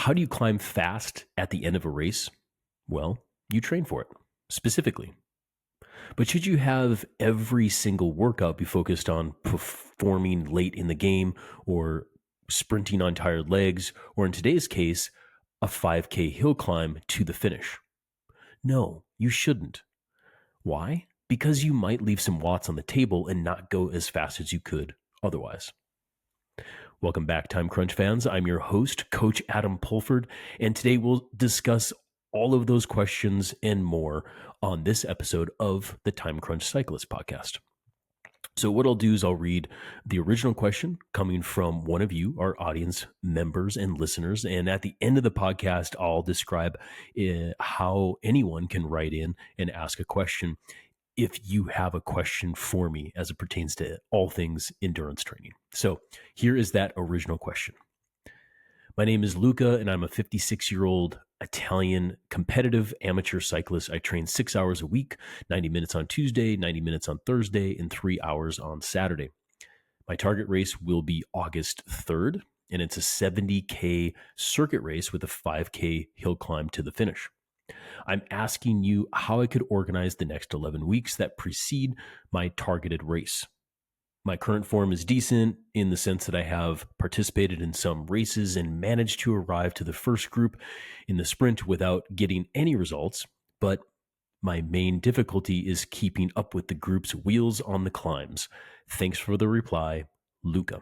How do you climb fast at the end of a race? Well, you train for it, specifically. But should you have every single workout be focused on performing late in the game or sprinting on tired legs, or in today's case, a 5K hill climb to the finish? No, you shouldn't. Why? Because you might leave some watts on the table and not go as fast as you could otherwise. Welcome back, Time Crunch fans. I'm your host, Coach Adam Pulford, and today we'll discuss all of those questions and more on this episode of the Time-Crunched Cyclist podcast. So what I'll do is I'll read the original question coming from one of you, our audience members and listeners, and at the end of the podcast, I'll describe how anyone can write in and ask a question if you have a question for me as it pertains to all things endurance training. So here is that original question. My name is Luca, and I'm a 56-year-old Italian competitive amateur cyclist. I train 6 hours a week, 90 minutes on Tuesday, 90 minutes on Thursday, and 3 hours on Saturday. My target race will be August 3rd, and it's a 70K circuit race with a 5K hill climb to the finish. I'm asking you how I could organize the next 11 weeks that precede my targeted race. My current form is decent in the sense that I have participated in some races and managed to arrive to the first group in the sprint without getting any results, but my main difficulty is keeping up with the group's wheels on the climbs. Thanks for the reply, Luca.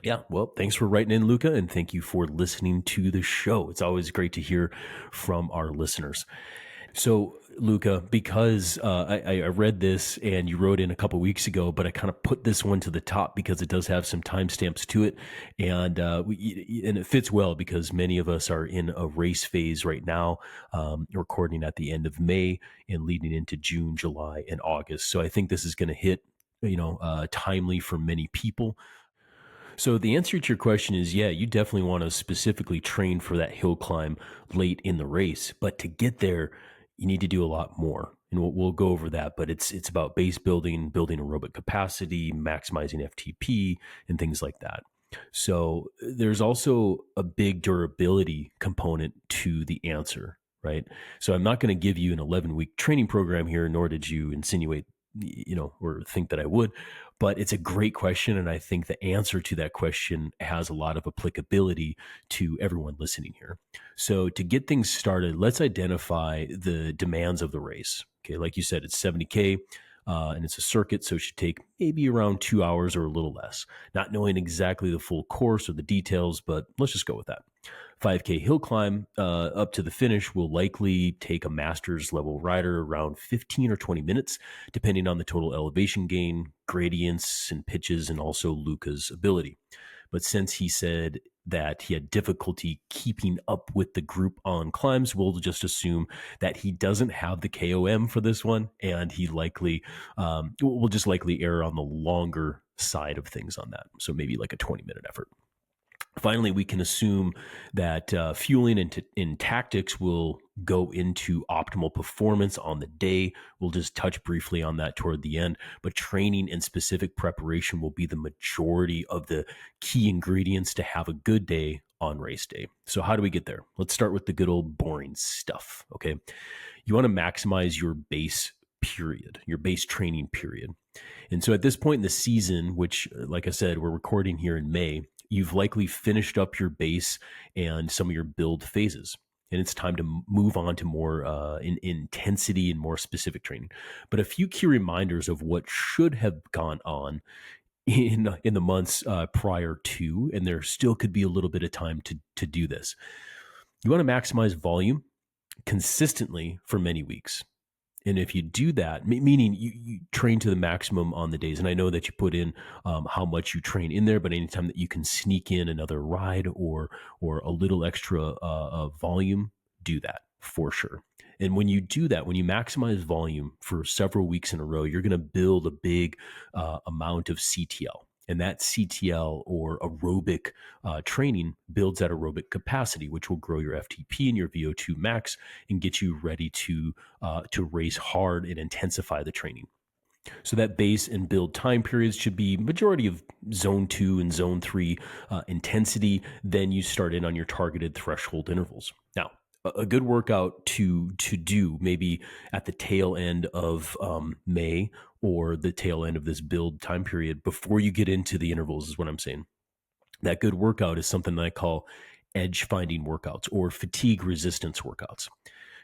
Yeah, well, thanks for writing in, Luca, and thank you for listening to the show. It's always great to hear from our listeners. So, Luca, because I read this and you wrote in a couple weeks ago, but I kind of put this one to the top because it does have some timestamps to it, and it fits well because many of us are in a race phase right now, recording at the end of May and leading into June, July, and August. So I think this is going to hit, timely for many people. So the answer to your question is, yeah, you definitely want to specifically train for that hill climb late in the race. But to get there, you need to do a lot more. And we'll go over that. But it's about base building aerobic capacity, maximizing FTP, and things like that. So there's also a big durability component to the answer, right? So I'm not going to give you an 11-week training program here, nor did you insinuate or think that I would, but it's a great question. And I think the answer to that question has a lot of applicability to everyone listening here. So to get things started, let's identify the demands of the race. Okay. Like you said, it's 70K. And it's a circuit, so it should take maybe around 2 hours or a little less. Not knowing exactly the full course or the details, but let's just go with that. 5K hill climb up to the finish will likely take a master's level rider around 15 or 20 minutes, depending on the total elevation gain, gradients and pitches, and also Luca's ability. But since he said that he had difficulty keeping up with the group on climbs, we'll just assume that he doesn't have the KOM for this one, and he likely will just likely err on the longer side of things on that. So maybe like a 20-minute effort. Finally, we can assume that fueling in tactics will go into optimal performance on the day. We'll just touch briefly on that toward the end, but training and specific preparation will be the majority of the key ingredients to have a good day on race day. So how do we get there? Let's start with the good old boring stuff, okay? You want to maximize your base period, your base training period. And so at this point in the season, which, like I said, we're recording here in May, you've likely finished up your base and some of your build phases. And it's time to move on to more intensity and more specific training. But a few key reminders of what should have gone on in the months prior to, and there still could be a little bit of time to do this. You want to maximize volume consistently for many weeks. And if you do that, meaning you train to the maximum on the days, and I know that you put in how much you train in there, but anytime that you can sneak in another ride or a little extra volume, do that for sure. And when you do that, when you maximize volume for several weeks in a row, you're going to build a big amount of CTL. And that CTL or aerobic training builds that aerobic capacity, which will grow your FTP and your VO2 max and get you ready to race hard and intensify the training. So that base and build time periods should be majority of zone 2 and zone 3 intensity. Then you start in on your targeted threshold intervals. Now, a good workout to do maybe at the tail end of May or the tail end of this build time period before you get into the intervals is what I'm saying. That good workout is something that I call edge finding workouts or fatigue resistance workouts.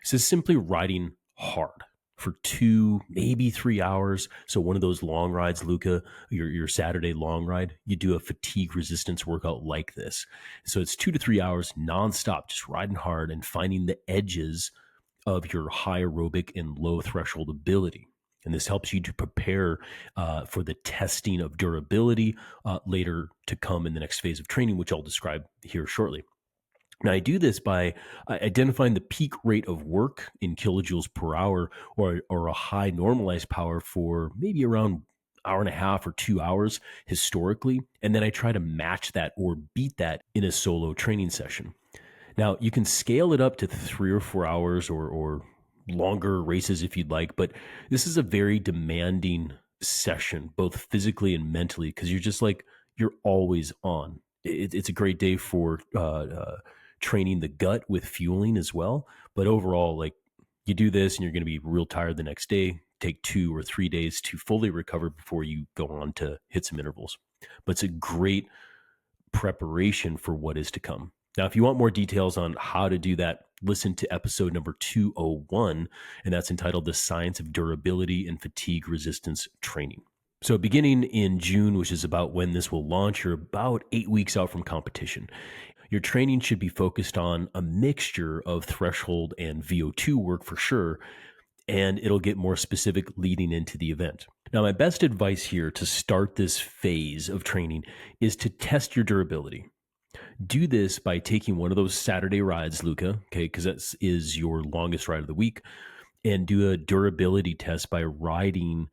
So simply riding hard for 2, maybe 3 hours. So one of those long rides, Luca, your Saturday long ride, you do a fatigue resistance workout like this. So it's 2 to 3 hours nonstop, just riding hard and finding the edges of your high aerobic and low threshold ability. And this helps you to prepare for the testing of durability later to come in the next phase of training, which I'll describe here shortly. Now, I do this by identifying the peak rate of work in kilojoules per hour or a high normalized power for maybe around hour and a half or 2 hours historically. And then I try to match that or beat that in a solo training session. Now, you can scale it up to 3 or 4 hours or longer races if you'd like, but this is a very demanding session, both physically and mentally, because you're always on. It's a great day for training the gut with fueling as well. But overall, like you do this and you're going to be real tired the next day. Take 2 or 3 days to fully recover before you go on to hit some intervals. But it's a great preparation for what is to come. Now, if you want more details on how to do that, listen to episode number 201, and that's entitled The Science of Durability and Fatigue Resistance Training. So beginning in June, which is about when this will launch, you're about 8 weeks out from competition. Your training should be focused on a mixture of threshold and VO2 work for sure, and it'll get more specific leading into the event. Now, my best advice here to start this phase of training is to test your durability. Do this by taking one of those Saturday rides, Luca, okay, because that is your longest ride of the week, and do a durability test by riding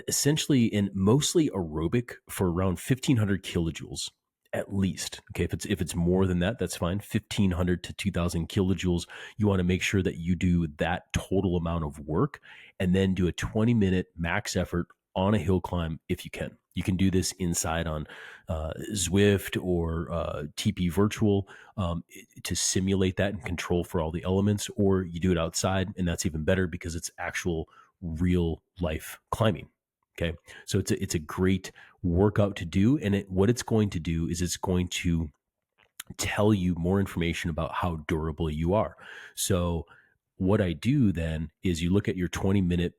essentially in mostly aerobic for around 1,500 kilojoules at least. Okay, if it's more than that, that's fine. 1,500 to 2,000 kilojoules. You want to make sure that you do that total amount of work, and then do a 20-minute max effort on a hill climb if you can. You can do this inside on Zwift or TP Virtual to simulate that and control for all the elements, or you do it outside, and that's even better because it's actual real life climbing. Okay, so it's a great workout to do, and what it's going to do is it's going to tell you more information about how durable you are. So what I do then is you look at your 20-minute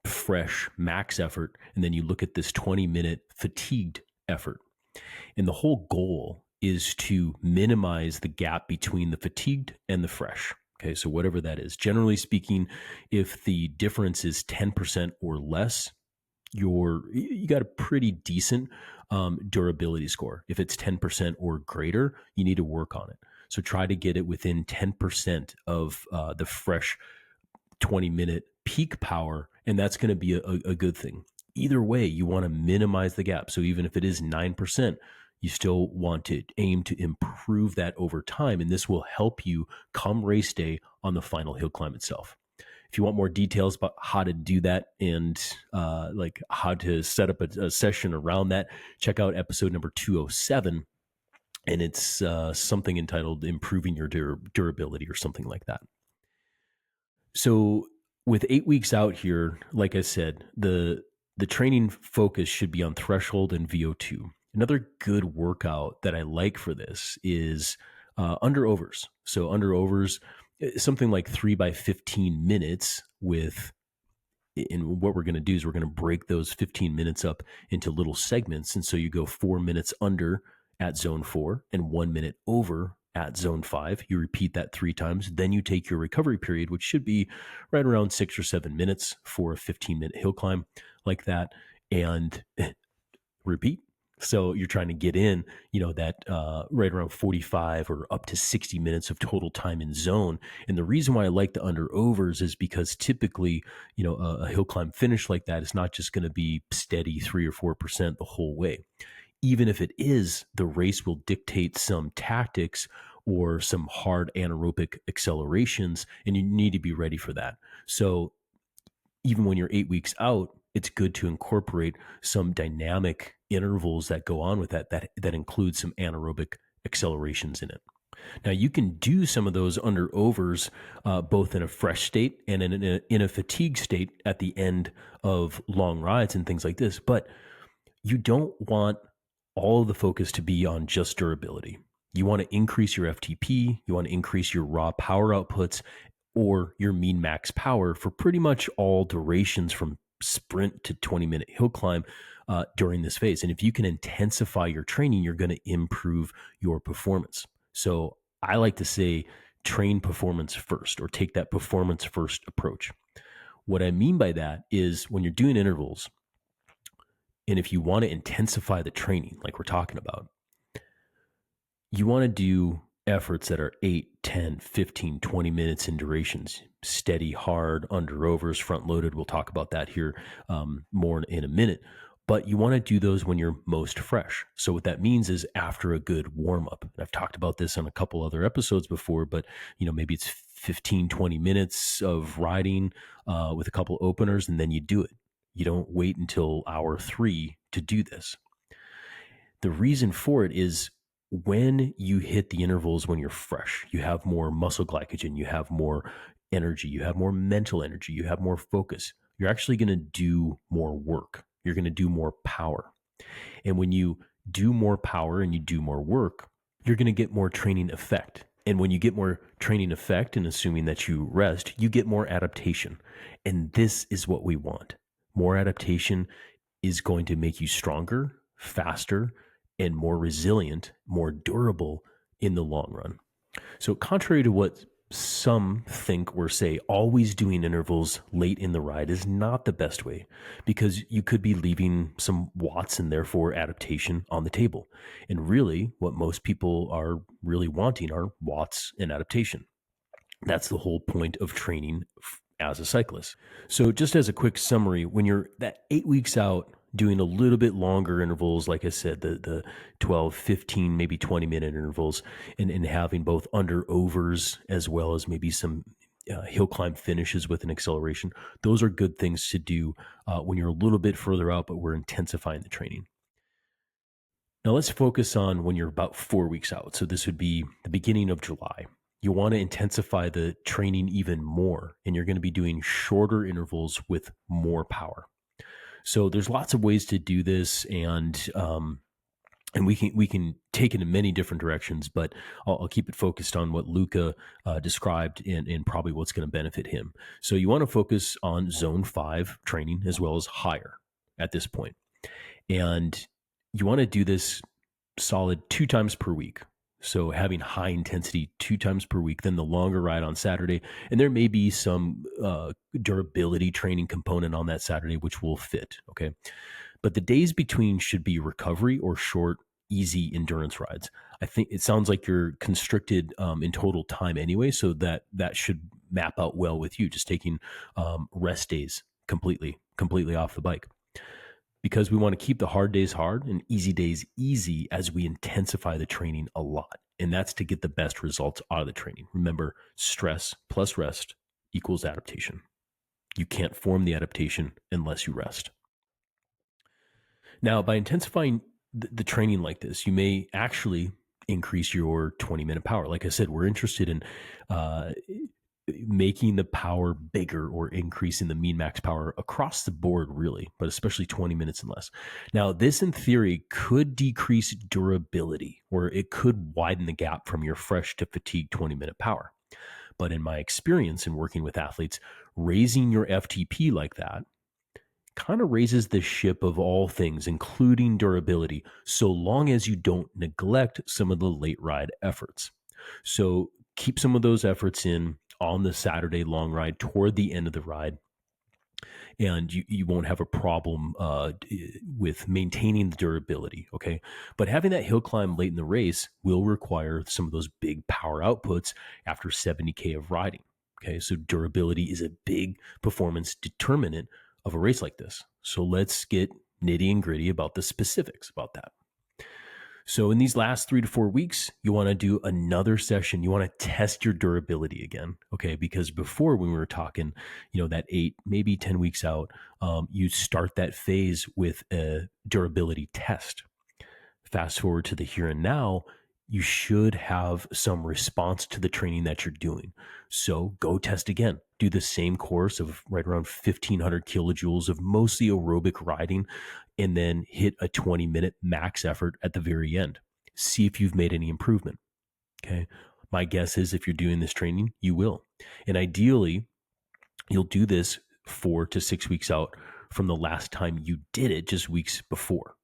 fresh max effort, and then you look at this 20-minute fatigued effort. And the whole goal is to minimize the gap between the fatigued and the fresh. Okay, so whatever that is. Generally speaking, if the difference is 10% or less, you got a pretty decent durability score. If it's 10% or greater, you need to work on it. So try to get it within 10% of the fresh 20-minute peak power, and that's going to be a good thing. Either way, you want to minimize the gap. So even if it is 9%, you still want to aim to improve that over time, and this will help you come race day on the final hill climb itself. If you want more details about how to do that and like how to set up a session around that, check out episode number 207, and it's something entitled Improving Your Durability or something like that. So with 8 weeks out here, like I said, the training focus should be on threshold and VO2. Another good workout that I like for this is under overs. So under overs, something like 3 by 15 minutes and what we're going to do is we're going to break those 15 minutes up into little segments. And so you go 4 minutes under at zone 4 and 1 minute over at zone 5. You repeat that 3 times. Then you take your recovery period, which should be right around 6 or 7 minutes for a 15-minute hill climb like that, and repeat. So you're trying to get in, that right around 45 or up to 60 minutes of total time in zone. And the reason why I like the under overs is because typically, a hill climb finish like that is not just going to be steady 3 or 4% the whole way. Even if it is, the race will dictate some tactics or some hard anaerobic accelerations, and you need to be ready for that. So even when you're 8 weeks out it's good to incorporate some dynamic intervals that go on with that include some anaerobic accelerations in it. Now, you can do some of those under overs, both in a fresh state and in a fatigue state at the end of long rides and things like this. But you don't want all of the focus to be on just durability. You want to increase your FTP, you want to increase your raw power outputs or your mean max power for pretty much all durations from sprint to 20-minute hill climb during this phase. And if you can intensify your training, you're going to improve your performance. So I like to say train performance first, or take that performance first approach. What I mean by that is when you're doing intervals, and if you want to intensify the training, like we're talking about, you want to do efforts that are 8, 10, 15, 20 minutes in durations, steady, hard, under overs, front loaded. We'll talk about that here more in a minute. But you want to do those when you're most fresh. So what that means is after a good warm up. I've talked about this on a couple other episodes before, but maybe it's 15, 20 minutes of riding with a couple openers, and then you do it. You don't wait until hour 3 to do this. The reason for it is when you hit the intervals when you're fresh, you have more muscle glycogen, you have more energy, you have more mental energy, you have more focus. You're actually going to do more work. You're going to do more power. And when you do more power and you do more work, you're going to get more training effect. And when you get more training effect, and assuming that you rest, you get more adaptation. And this is what we want. More adaptation is going to make you stronger, faster, and more resilient, more durable in the long run. So contrary to what some think or say, always doing intervals late in the ride is not the best way, because you could be leaving some watts and therefore adaptation on the table. And really what most people are really wanting are watts and adaptation. That's the whole point of training as a cyclist. So just as a quick summary, when you're that 8 weeks out doing a little bit longer intervals, like I said, the 12, 15, maybe 20-minute intervals, and having both under overs as well as maybe some hill climb finishes with an acceleration, those are good things to do when you're a little bit further out, but we're intensifying the training. Now let's focus on when you're about 4 weeks out. So this would be the beginning of July. You want to intensify the training even more, and you're going to be doing shorter intervals with more power. So there's lots of ways to do this, and we can take it in many different directions, but I'll keep it focused on what Luca described and probably what's going to benefit him. So you want to focus on zone 5 training as well as higher at this point. And you want to do this solid 2 times per week. So having high intensity 2 times per week, then the longer ride on Saturday. And there may be some durability training component on that Saturday, which will fit. Okay. But the days between should be recovery or short, easy endurance rides. I think it sounds like you're constricted in total time anyway. So that should map out well with you, just taking rest days completely off the bike. Because we want to keep the hard days hard and easy days easy as we intensify the training a lot. And that's to get the best results out of the training. Remember, stress plus rest equals adaptation. You can't form the adaptation unless you rest. Now, by intensifying the training like this, you may actually increase your 20-minute power. Like I said, we're interested in making the power bigger or increasing the mean max power across the board, really, but especially 20 minutes and less. Now, this in theory could decrease durability, or it could widen the gap from your fresh to fatigue 20-minute power. But in my experience in working with athletes, raising your FTP like that kind of raises the ship of all things, including durability, so long as you don't neglect some of the late ride efforts. So keep some of those efforts in on the Saturday long ride toward the end of the ride, and you won't have a problem with maintaining the durability, okay? But having that hill climb late in the race will require some of those big power outputs after 70K of riding, okay? So durability is a big performance determinant of a race like this. So let's get nitty and gritty about the specifics about that. So in these last 3 to 4 weeks, you want to do another session. You want to test your durability again. Okay. Because before, when we were talking, that 8, maybe 10 weeks out, you start that phase with a durability test. Fast forward to the here and now, you should have some response to the training that you're doing. So go test again. Do the same course of right around 1,500 kilojoules of mostly aerobic riding, and then hit a 20-minute max effort at the very end. See if you've made any improvement. Okay. My guess is if you're doing this training, you will. And ideally, you'll do this 4 to 6 weeks out from the last time you did it, just weeks before.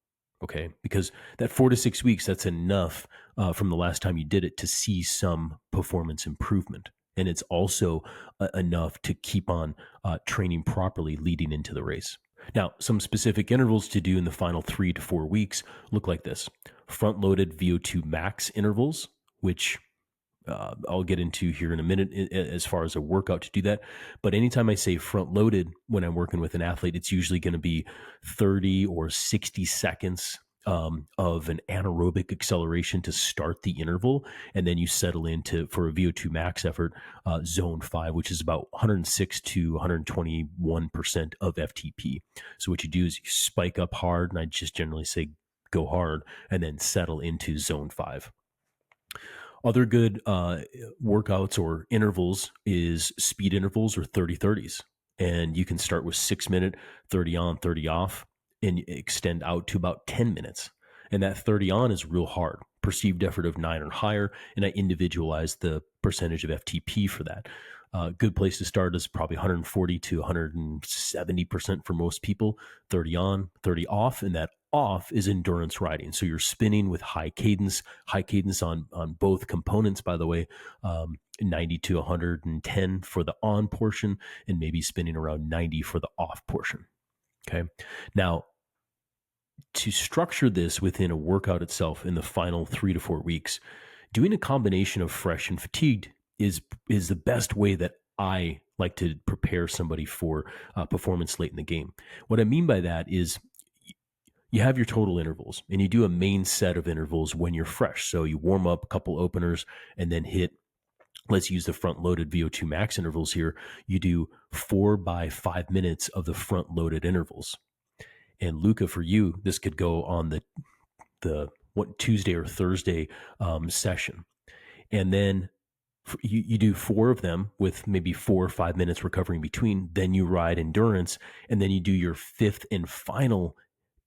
Okay. Because that 4 to 6 weeks, that's enough from the last time you did it to see some performance improvement. And it's also enough to keep on training properly leading into the race. Now, some specific intervals to do in the final 3 to 4 weeks look like this. Front-loaded VO2 max intervals, which I'll get into here in a minute as far as a workout to do that. But anytime I say front loaded when I'm working with an athlete, it's usually going to be 30 or 60 seconds of an anaerobic acceleration to start the interval. And then you settle into, for a VO2 max effort, zone 5, which is about 106 to 121% of FTP. So what you do is you spike up hard, and I just generally say go hard, and then settle into zone 5. Other good workouts or intervals is speed intervals or 30-30s. And you can start with 6 minute, 30 on, 30 off, and extend out to about 10 minutes. And that 30 on is real hard, perceived effort of 9 or higher. And I individualize the percentage of FTP for that. Good place to start is probably 140 to 170% for most people, 30 on, 30 off. And that off is endurance riding. So you're spinning with high cadence on both components, by the way, 90 to 110 for the on portion, and maybe spinning around 90 for the off portion. Okay. Now, to structure this within a workout itself in the final 3 to 4 weeks, doing a combination of fresh and fatigued is the best way that I like to prepare somebody for performance late in the game. What I mean by that is you have your total intervals, and you do a main set of intervals when you're fresh. So you warm up a couple openers and then hit, let's use the front loaded VO2 max intervals here. You do 4 by 5 minutes of the front loaded intervals. And Luca, for you, this could go on the Tuesday or Thursday session. And then you do 4 of them with maybe 4 or 5 minutes recovering between. Then you ride endurance, and then you do your 5th and final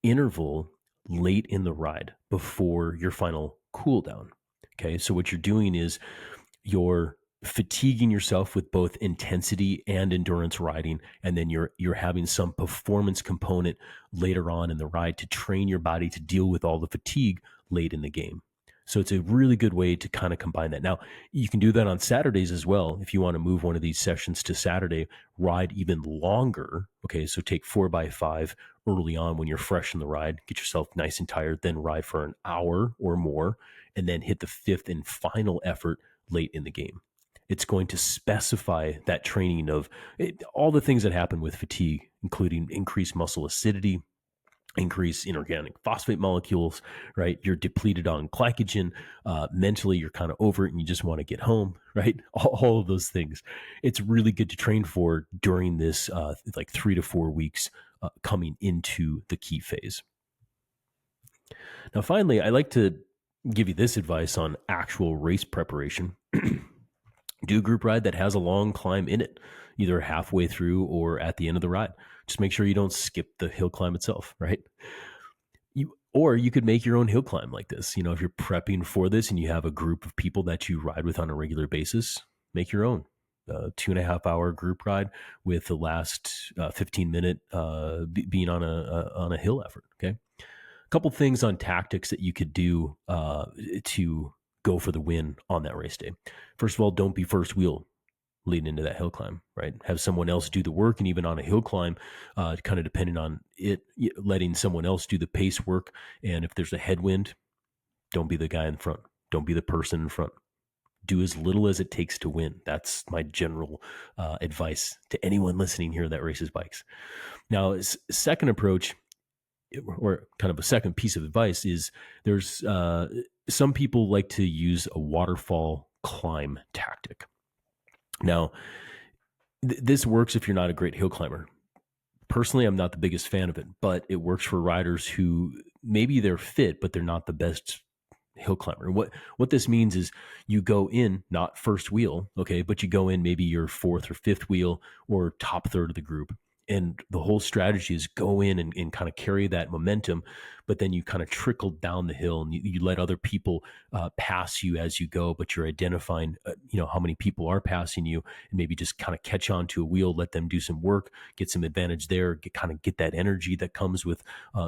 interval late in the ride before your final cool down. Okay. So what you're doing is you're fatiguing yourself with both intensity and endurance riding. And then you're having some performance component later on in the ride to train your body to deal with all the fatigue late in the game. So it's a really good way to kind of combine that. Now, you can do that on Saturdays as well. If you want to move one of these sessions to Saturday, ride even longer. Okay, so take 4 by 5 early on when you're fresh in the ride, get yourself nice and tired, then ride for an hour or more, and then hit the 5th and final effort late in the game. It's going to specify that training of all the things that happen with fatigue, including increased muscle acidity, increase inorganic phosphate molecules, right? You're depleted on glycogen. Mentally, you're kind of over it and you just want to get home, right? All of those things. It's really good to train for during this like 3 to 4 weeks coming into the key phase. Now, finally, I like to give you this advice on actual race preparation. Do a group ride that has a long climb in it, either halfway through or at the end of the ride. Just make sure you don't skip the hill climb itself, right? Or you could make your own hill climb like this. If you're prepping for this and you have a group of people that you ride with on a regular basis, make your own 2.5 hour group ride with the last 15 minute being on a hill effort. Okay. A couple things on tactics that you could do to go for the win on that race day. First of all, don't be first wheel leading into that hill climb, right? Have someone else do the work. And even on a hill climb, kind of depending on it, letting someone else do the pace work. And if there's a headwind, don't be the guy in front. Don't be the person in front. Do as little as it takes to win. That's my general advice to anyone listening here that races bikes. Now, second approach, or kind of a second piece of advice is there's some people like to use a waterfall climb tactic. Now, this works if you're not a great hill climber. Personally, I'm not the biggest fan of it, but it works for riders who maybe they're fit, but they're not the best hill climber. What this means is you go in not first wheel, okay, but you go in maybe your fourth or fifth wheel or top third of the group. And the whole strategy is go in and kind of carry that momentum, but then you kind of trickle down the hill and you let other people pass you as you go, but you're identifying, how many people are passing you and maybe just kind of catch on to a wheel, let them do some work, get some advantage there, get that energy that comes with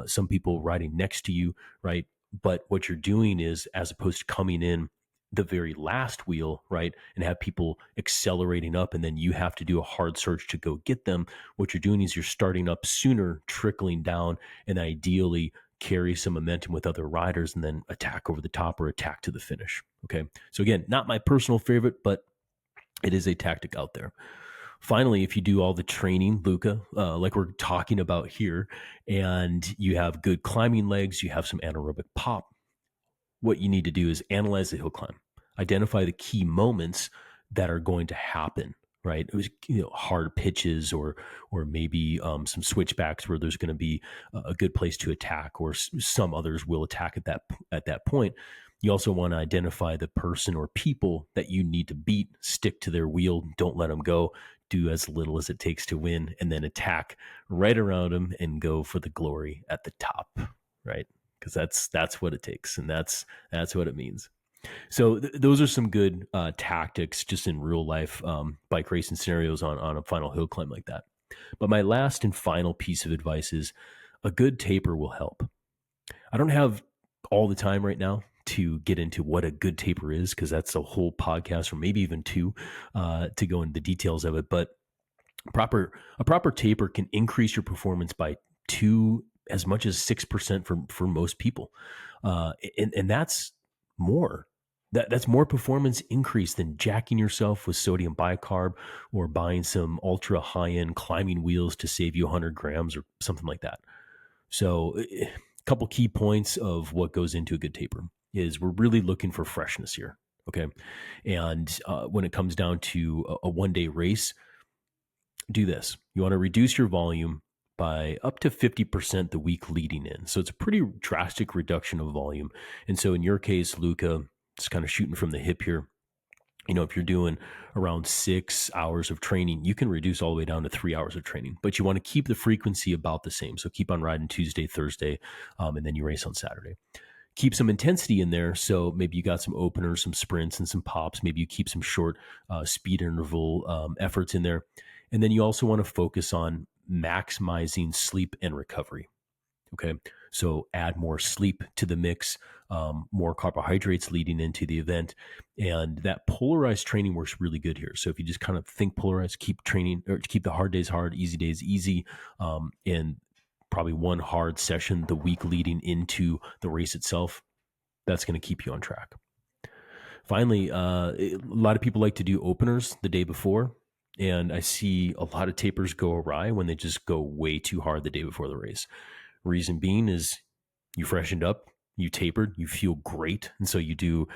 some people riding next to you, right? But what you're doing is, as opposed to coming in the very last wheel, right, and have people accelerating up and then you have to do a hard search to go get them, what you're doing is you're starting up sooner, trickling down, and ideally carry some momentum with other riders and then attack over the top or attack to the finish. Okay. So again, not my personal favorite, but it is a tactic out there. Finally, if you do all the training, Luca, like we're talking about here, and you have good climbing legs, you have some anaerobic pop, what you need to do is analyze the hill climb, identify the key moments that are going to happen, right? It was, hard pitches or maybe some switchbacks where there's going to be a good place to attack, or some others will attack at that point. You also want to identify the person or people that you need to beat, stick to their wheel, don't let them go, do as little as it takes to win, and then attack right around them and go for the glory at the top, right? Because that's what it takes, and that's what it means. So those are some good tactics just in real life bike racing scenarios on a final hill climb like that. But my last and final piece of advice is a good taper will help. I don't have all the time right now to get into what a good taper is, because that's a whole podcast or maybe even two to go into the details of it. But a proper taper can increase your performance by as much as 6% for most people, and that's more. That's more performance increase than jacking yourself with sodium bicarb or buying some ultra high end climbing wheels to save you 100 grams or something like that. So, a couple key points of what goes into a good taper is we're really looking for freshness here. Okay, and when it comes down to a 1-day race, do this. You want to reduce your volume by up to 50% the week leading in. So it's a pretty drastic reduction of volume. And so in your case, Luca, it's kind of shooting from the hip here. If you're doing around 6 hours of training, you can reduce all the way down to 3 hours of training, but you want to keep the frequency about the same. So keep on riding Tuesday, Thursday, and then you race on Saturday. Keep some intensity in there. So maybe you got some openers, some sprints, and some pops. Maybe you keep some short speed interval efforts in there. And then you also want to focus on maximizing sleep and recovery. Okay. So add more sleep to the mix, more carbohydrates leading into the event. And that polarized training works really good here. So if you just kind of think polarized, keep training, or keep the hard days hard, easy days easy, and probably one hard session the week leading into the race itself, that's going to keep you on track. Finally, a lot of people like to do openers the day before. And I see a lot of tapers go awry when they just go way too hard the day before the race. Reason being is you freshened up, you tapered, you feel great. And so you do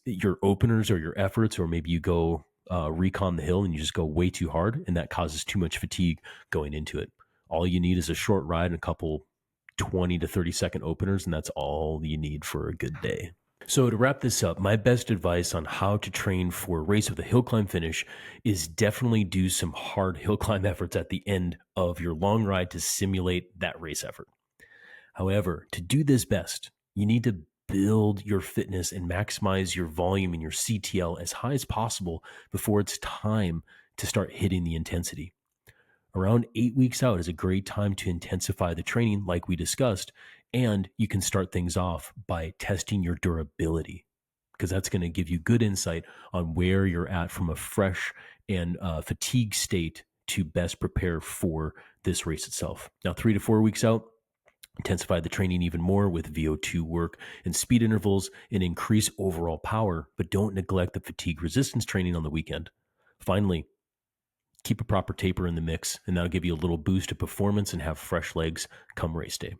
your openers or your efforts, or maybe you go recon the hill and you just go way too hard, and that causes too much fatigue going into it. All you need is a short ride and a couple 20 to 30 second openers, and that's all you need for a good day. So to wrap this up, my best advice on how to train for a race with a hill climb finish is definitely do some hard hill climb efforts at the end of your long ride to simulate that race effort. However, to do this best, you need to build your fitness and maximize your volume and your CTL as high as possible before it's time to start hitting the intensity. Around 8 weeks out is a great time to intensify the training like we discussed, and you can start things off by testing your durability, because that's going to give you good insight on where you're at from a fresh and fatigue state to best prepare for this race itself. Now, 3 to 4 weeks out, intensify the training even more with VO2 work and speed intervals and increase overall power, but don't neglect the fatigue resistance training on the weekend. Finally, keep a proper taper in the mix, and that'll give you a little boost of performance and have fresh legs come race day.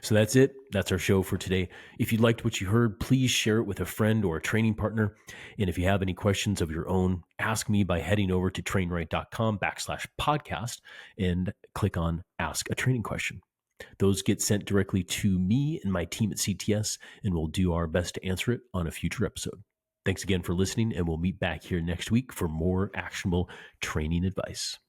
So that's it. That's our show for today. If you liked what you heard, please share it with a friend or a training partner. And if you have any questions of your own, ask me by heading over to trainright.com/podcast and click on Ask a Training Question. Those get sent directly to me and my team at CTS, and we'll do our best to answer it on a future episode. Thanks again for listening, and we'll meet back here next week for more actionable training advice.